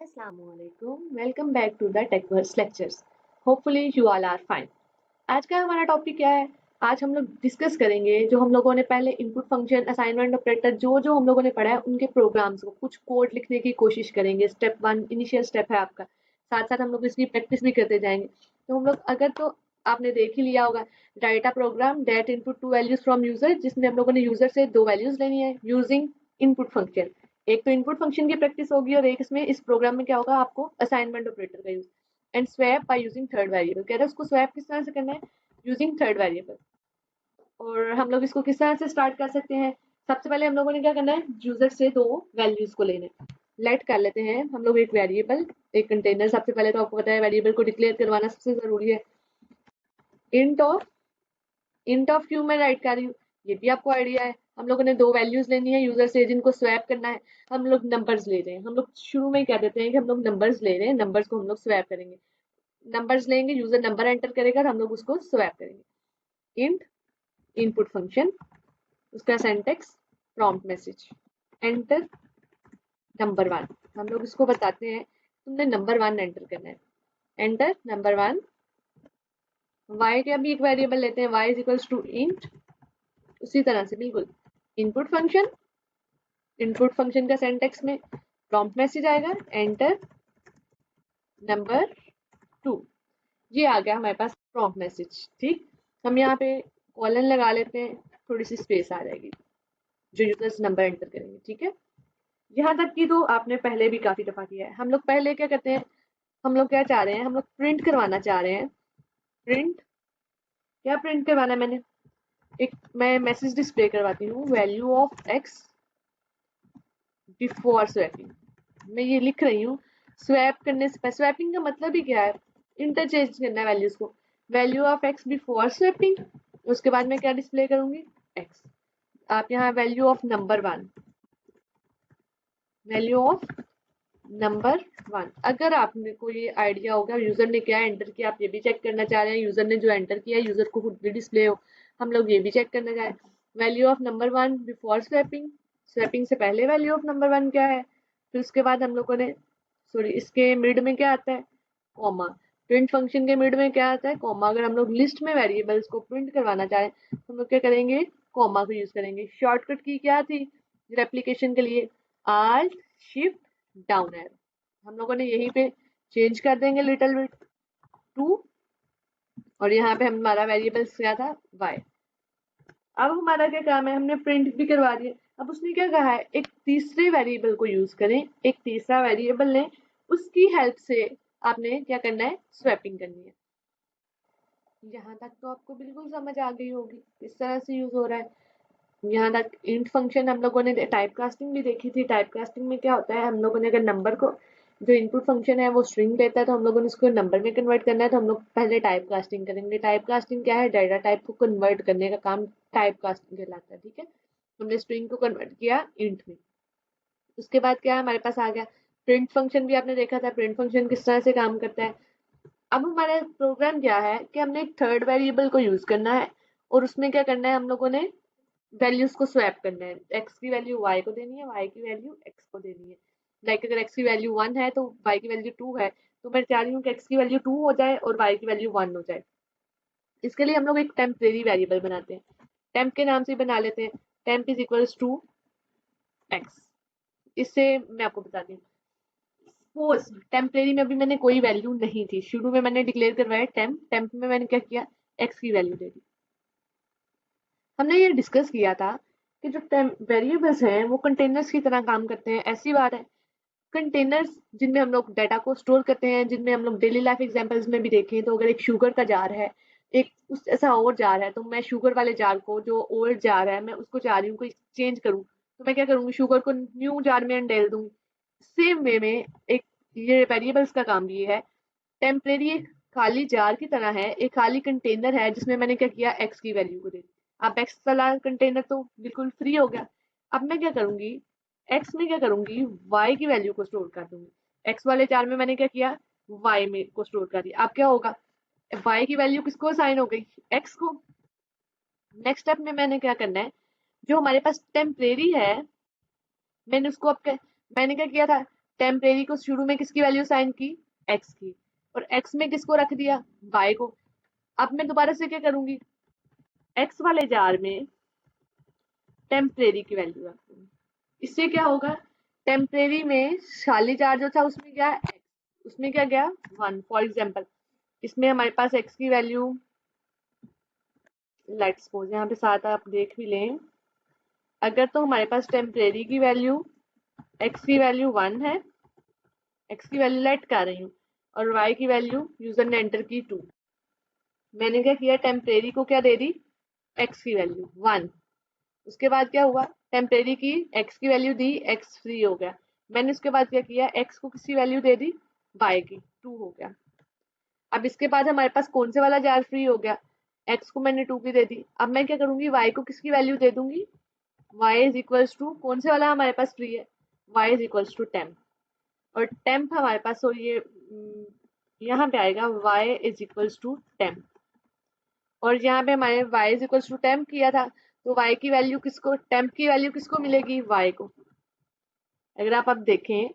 Assalamualaikum. Welcome back to the TechVerse lectures. Hopefully you all are fine. आज का हमारा topic क्या है? आज हम लोग डिस्कस करेंगे जो हम लोगों ने पहले इनपुट फंक्शन, असाइनमेंट ऑपरेटर जो हम लोगों ने पढ़ा है उनके प्रोग्राम्स को कुछ कोड लिखने की कोशिश करेंगे। स्टेप 1 इनिशियल स्टेप है आपका। साथ-साथ हम लोग इसकी प्रैक्टिस भी करते जाएंगे। तो हम लोग अगर तो आपने देख ही लिया होगा, write a program that input 2 values from user, जिसमें हम लोगों ने यूजर से 2 वैल्यूज लेनी है यूजिंग इनपुट फंक्शन। एक तो इनपुट फंक्शन की प्रैक्टिस होगी और एक इसमें इस प्रोग्राम में क्या होगा, आपको असाइनमेंट ऑपरेटर का use and swap by using third variable. कह रहे हैं उसको स्वैप किस तरह से करना है, यूजिंग थर्ड वेरिएबल। और हम लोग इसको किस तरह से स्टार्ट कर सकते हैं। सबसे पहले हम लोगों ने क्या करना है, यूजर से 2 वैल्यूज को लेने लेट कर लेते हैं हम लोग एक वेरिएबल, एक कंटेनर। सबसे पहले तो आपको पता है वेरिएबल को डिक्लेयर करवाना सबसे जरूरी है। इंट ऑफ क्यों मैं राइट कर रही हूँ, ये भी आपको आइडिया है। हम लोगों ने 2 वैल्यूज लेनी है यूजर से जिनको स्वैप करना है। हम लोग नंबर्स ले रहे हैं, हम लोग शुरू में ही कह देते हैं कि हम लोग नंबर्स ले रहे हैं, नंबर्स को हम लोग स्वैप करेंगे। नंबर्स लेंगे, यूजर नंबर एंटर करेगा और हम लोग उसको स्वैप करेंगे। इंट इनपुट फंक्शन, उसका syntax prompt message, enter number 1। हम लोग इसको बताते हैं तुमने नंबर 1 एंटर करना है। Enter number 1। y का भी एक वेरिएबल लेते हैं, y is equals to int. उसी तरह से बिल्कुल इनपुट फंक्शन का सिंटैक्स में प्रॉम्प्ट मैसेज आएगा, एंटर नंबर 2। ये आ गया हमारे पास प्रॉम्प्ट मैसेज। ठीक, हम यहाँ पे कॉलन लगा लेते हैं, थोड़ी सी स्पेस आ जाएगी जो यूजर्स नंबर एंटर करेंगे। ठीक है, यहाँ तक की तो आपने पहले भी काफी दफा किया है। हम लोग पहले क्या करते हैं, हम लोग क्या चाह रहे हैं, हम लोग प्रिंट करवाना चाह रहे हैं। प्रिंट, क्या प्रिंट करवाना है मैंने, एक मैं मैसेज डिस्प्ले करवाती हूँ, value of x before swapping. मैं ये लिख रही हूँ, स्वैप करने से पहले। स्वैपिंग का मतलब ही क्या है, इंटरचेंज करना है वैल्यूज को। Value of x before swapping, उसके बाद मैं क्या डिस्प्ले करूंगी, एक्स। आप यहाँ value of number 1, value of number 1। अगर आपने को ये आइडिया होगा यूजर ने क्या एंटर किया, आप ये भी चेक करना चाह रहे हैं, यूजर ने जो एंटर किया यूजर को खुद भी डिस्प्ले हो, हम लोग ये भी चेक करना चाह रहे हैं। Value of number 1 before swapping, swapping से पहले वैल्यू ऑफ नंबर 1 क्या है। फिर उसके बाद हम लोगों ने, सॉरी, इसके मिड में क्या आता है, कॉमा। प्रिंट फंक्शन के मिड में क्या आता है, कॉमा। अगर हम लोग लिस्ट में वेरिएबल्स को प्रिंट करवाना चाहें तो हम लोग क्या करेंगे, कॉमा को यूज करेंगे। शॉर्टकट की क्या थी रेप्लिकेशन के लिए, आल्ट शिफ्ट डाउन एरो। हम लोगों ने यहीं पे चेंज कर देंगे लिटिल बिट 2, और यहाँ पे हमारा वेरिएबल क्या था, y। अब हमारा क्या काम है, हमने प्रिंट भी करवा दिया। अब उसने क्या कहा है, एक तीसरे वेरिएबल को यूज करें, एक तीसरा वेरिएबल लें, उसकी हेल्प से आपने क्या करना है, स्वैपिंग करनी है। यहाँ तक तो आपको बिल्कुल समझ आ गई होगी किस तरह से यूज हो रहा है। यहाँ तक इंट फंक्शन हम लोगों ने टाइप कास्टिंग भी देखी थी। टाइप कास्टिंग में क्या होता है, हम लोगों ने अगर नंबर को, जो इनपुट फंक्शन है वो स्ट्रिंग देता है, तो हम लोगों ने उसको नंबर में कन्वर्ट करना है, तो हम लोग पहले टाइप कास्टिंग करेंगे। टाइप कास्टिंग क्या है, डाटा टाइप को कन्वर्ट करने का काम टाइप कास्टिंग कहलाता है। ठीक है, हमने स्ट्रिंग को कन्वर्ट किया इंट में। उसके बाद क्या हमारे पास आ गया, प्रिंट फंक्शन भी आपने देखा था, प्रिंट फंक्शन किस तरह से काम करता है। अब हमारा प्रोग्राम क्या है कि हमने एक थर्ड वेरिएबल को यूज करना है और उसमें क्या करना है, हम लोगों ने वैल्यूज को स्वैप करना है। एक्स की वैल्यू वाई को देनी है, वाई की वैल्यू एक्स को देनी है। लाइक अगर एक्स की वैल्यू 1 है तो वाई की वैल्यू 2 है, तो मैं चाह रही हूँ कि एक्स की वैल्यू 2 हो जाए और वाई की वैल्यू 1 हो जाए। इसके लिए हम लोग एक टेम्परेरी वेरिएबल बनाते हैं, टेम्प के नाम से बना लेते हैं। Temp is equals to X. इससे मैं आपको बताती हूँ, सपोज टेम्परेरी में अभी मैंने कोई वैल्यू नहीं थी, शुरू में मैंने डिक्लेयर करवाया टेम्प, टेम्प में मैंने क्या किया, एक्स की वैल्यू दे दी। हमने ये डिस्कस किया था कि जो वेरिएबल्स हैं वो कंटेनर्स की तरह काम करते हैं। ऐसी बात है, कंटेनर्स जिनमें हम लोग डाटा को स्टोर करते हैं, जिनमें हम लोग डेली लाइफ एग्जांपल्स में भी देखें तो अगर एक शुगर का जार है, एक उस ऐसा और जार है, तो मैं शुगर वाले जार को, जो ओल्ड जार है, मैं उसको चाह रही हूँ कोई चेंज करूँ, तो मैं क्या करूँगी, शुगर को न्यू जार में डाल दूंगी। सेम वे में एक ये वेरिएबल्स का काम भी है। टेम्परेरी एक खाली जार की तरह है, एक खाली कंटेनर है जिसमें मैंने क्या किया, एक्स की वैल्यू को दे दी। अब एक्स वाला कंटेनर तो बिल्कुल फ्री हो गया। अब मैं क्या करूंगी, एक्स में क्या करूंगी, वाई की वैल्यू को स्टोर कर दूंगी। एक्स वाले जार में मैंने क्या किया, वाई में को स्टोर कर दिया। अब क्या होगा, वाई की वैल्यू किसको असाइन हो गई, एक्स को। नेक्स्ट स्टेप में मैंने क्या करना है, जो हमारे पास टेम्परेरी है, मैंने उसको मैंने क्या किया था, टेम्परेरी को शुरू में किसकी वैल्यू साइन की, एक्स की, और एक्स में किसको रख दिया, वाई को। अब मैं दोबारा से क्या करूंगी, एक्स वाले जार में टेम्परेरी की वैल्यू रख दूंगी। इससे क्या होगा, टेम्परेरी में खाली जार जो था उसमें क्या, उसमें क्या गया 1 फॉर एग्जाम्पल। इसमें हमारे पास एक्स की वैल्यू, लेट्स सपोज यहाँ पे साथ आप देख भी लें, अगर तो हमारे पास टेम्परेरी की वैल्यू एक्स की वैल्यू 1 है, एक्स की वैल्यू लेट कर रही हूँ, और वाई की वैल्यू यूजर ने एंटर की 2। मैंने क्या किया, टेम्परेरी को क्या दे दी, एक्स की वैल्यू 1। उसके बाद क्या हुआ, टेम्परेरी की एक्स की वैल्यू दी, एक्स फ्री हो गया। मैंने उसके बाद क्या किया, एक्स को किसी वैल्यू दे दी, वाई की 2 हो गया। अब इसके बाद हमारे पास कौन से वाला जार फ्री हो गया, एक्स को मैंने 2 की दे दी। अब मैं क्या करूंगी, वाई को किसकी वैल्यू दे दूंगी, y इज इक्वल्स टू कौन से वाला हमारे पास फ्री है, y is equals to temp. और टेम्प हमारे पास, और ये यहाँ पे आएगा y is equals to temp, और यहाँ पे हमारे y is equals to temp किया था, तो y की वैल्यू किसको, टेम्प की वैल्यू किसको मिलेगी, y को। अगर आप अब देखें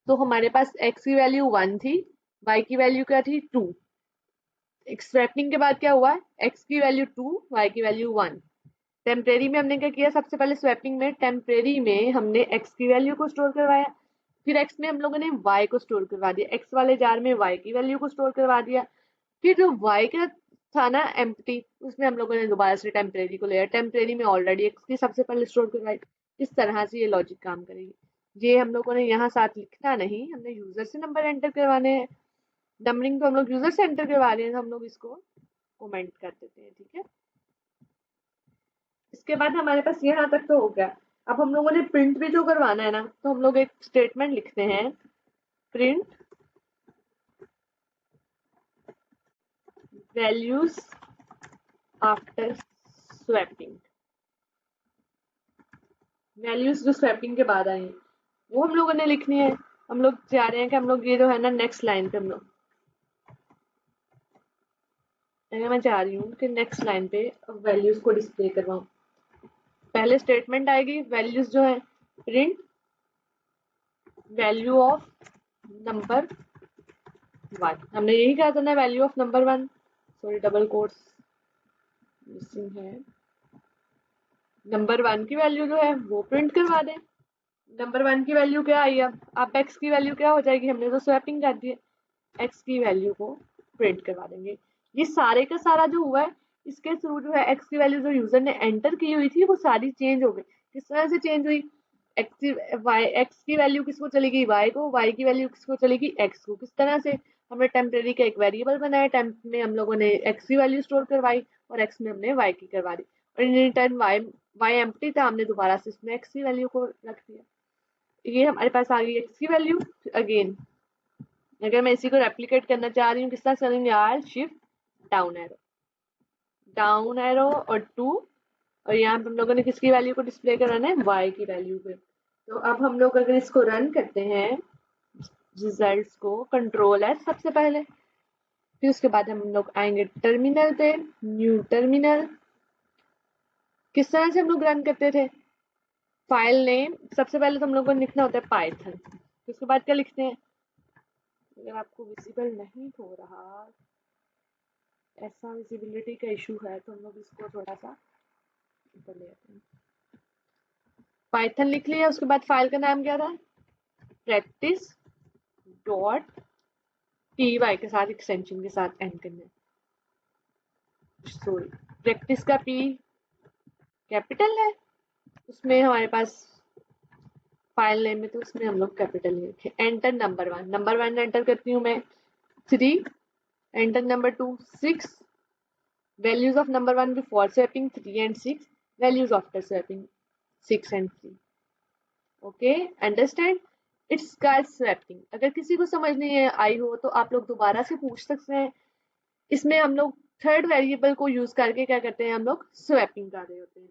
तो हमारे पास x की वैल्यू 1 थी, y की वैल्यू क्या थी 2। स्वैपिंग के बाद क्या हुआ, x की वैल्यू 2, y की वैल्यू 1। टेम्परेरी में हमने क्या किया, सबसे पहले स्वैपिंग में टेम्परेरी में हमने x की वैल्यू को स्टोर करवाया, फिर x में हम लोगों ने y को स्टोर करवा दिया, x वाले जार में y की वैल्यू को स्टोर करवा दिया। फिर जो y का था ना एम्प्टी, उसमें हम लोगों ने दोबारा से टेम्परेरी को लिया, टेम्परेरी में ऑलरेडी x की सबसे पहले स्टोर करवाई। इस तरह से ये लॉजिक काम करेगी। ये हम लोगों ने यहाँ साथ लिखना नहीं, हमने यूजर से नंबर एंटर करवाने हैं, नंबरिंग तो हम लोग यूजर से एंटर करवा रहे हैं, तो हम लोग इसको कमेंट कर देते हैं, ठीक है। इसके बाद हमारे पास यहाँ तक तो हो गया। अब हम लोगों ने प्रिंट भी तो करवाना है ना, तो हम लोग एक स्टेटमेंट लिखते हैं, print values after swapping. Values जो स्वैपिंग के बाद आई वो हम लोगों ने लिखनी है। हम लोग चाह रहे हैं कि हम लोग ये जो है ना नेक्स्ट लाइन पे हम लोग, मैं चाह रही हूँ कि नेक्स्ट लाइन पे वैल्यूज को डिस्प्ले करवाऊं। पहले स्टेटमेंट आएगी, वैल्यूज जो है प्रिंट वैल्यू ऑफ नंबर 1। हमने यही कहा था ना, value of number 1, sorry double quotes missing है। नंबर 1 की वैल्यू जो है वो प्रिंट करवा दें। नंबर 1 की वैल्यू क्या आई, अब एक्स की वैल्यू क्या हो जाएगी, हमने तो स्वैपिंग कर दी है, एक्स की वैल्यू को प्रिंट करवा देंगे। ये सारे का सारा जो हुआ है, इसके थ्रू जो है एक्स की वैल्यू जो यूजर ने एंटर की हुई थी वो सारी चेंज हो गई। किस तरह से चेंज हुई, एक्स की वैल्यू किसको चलेगी, वाई को, वाई की वैल्यू किसको चलेगी, एक्स को। किस तरह से, हमने टेम्परेरी का एक वेरिएबल बनाया, टेम्प में हम लोगों ने एक्स की वैल्यू स्टोर करवाई और एक्स में हमने वाई की करवा दी, और इन रिटर्न वाई एम्प्टी था, हमने दोबारा से इसमें एक्स की वैल्यू को रख दिया। ये हमारे पास आ गई एक्स की वैल्यू। अगेन अगर मैं इसी को रेप्लिकेट करना चाह रही हूँ, किस तरह करेंगे, यार शिफ्ट डाउन एरो और 2, और यहाँ पे हम लोगों ने किसकी वैल्यू को डिस्प्ले कराना है, वाई की वैल्यू पे। तो अब हम लोग अगर इसको रन करते हैं, रिजल्ट्स को कंट्रोल है सबसे पहले, फिर उसके बाद हम लोग आएंगे टर्मिनल पे, न्यू टर्मिनल। किस तरह से हम लोग रन करते थे, फाइल नेम सबसे पहले तो हम लोग को लिखना होता है पाइथन, उसके बाद क्या लिखते हैं, अगर आपको विजिबल नहीं हो रहा, ऐसा विजिबिलिटी का इशू है, तो हम लोग इसको थोड़ा सा ऊपर ले आते हैं। पाइथन लिख लिया, उसके बाद फाइल का नाम क्या था, प्रैक्टिस डॉट py के साथ एक्सटेंशन के साथ एंड करना है। सॉरी, प्रैक्टिस का p कैपिटल है, उसमें हमारे पास फाइल नेम में, तो उसमें हम लोग कैपिटल लिखे। एंटर नंबर 1, नंबर 1 एंटर करती हूँ मैं 3, enter number 2 6, values of number 1 before swapping 3 and 6, values after swapping 6 and 3। Okay, understand, it's called swapping. अगर किसी को समझ नहीं आई हो तो आप लोग दोबारा से पूछ सकते हैं। इसमें हम लोग थर्ड वेरिएबल को यूज करके क्या करते हैं, हम लोग स्वैपिंग कर रहे होते हैं।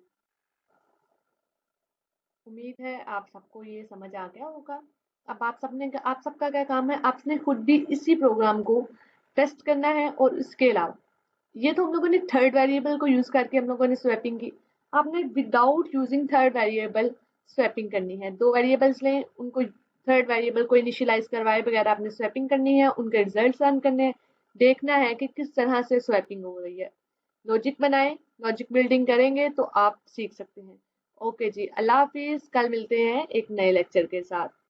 उम्मीद है आप सबको ये समझ आ गया होगा। अब आप सबका क्या काम है, आपने खुद भी इसी प्रोग्राम को टेस्ट करना है, और इसके अलावा ये तो हम लोगों ने थर्ड वेरिएबल को यूज करके हम लोगों ने स्वैपिंग की, आपने without using third variable swapping करनी है। 2 वेरिएबल्स लें, उनको थर्ड वेरिएबल को इनिशियलाइज करवाए बगैर आपने स्वैपिंग करनी है, उनके रिजल्ट रन करने हैं, देखना है कि किस तरह से स्वैपिंग हो रही है। लॉजिक बनाएं, लॉजिक बिल्डिंग करेंगे तो आप सीख सकते हैं। ओके जी, अल्लाह हाफिज, कल मिलते हैं एक नए लेक्चर के साथ।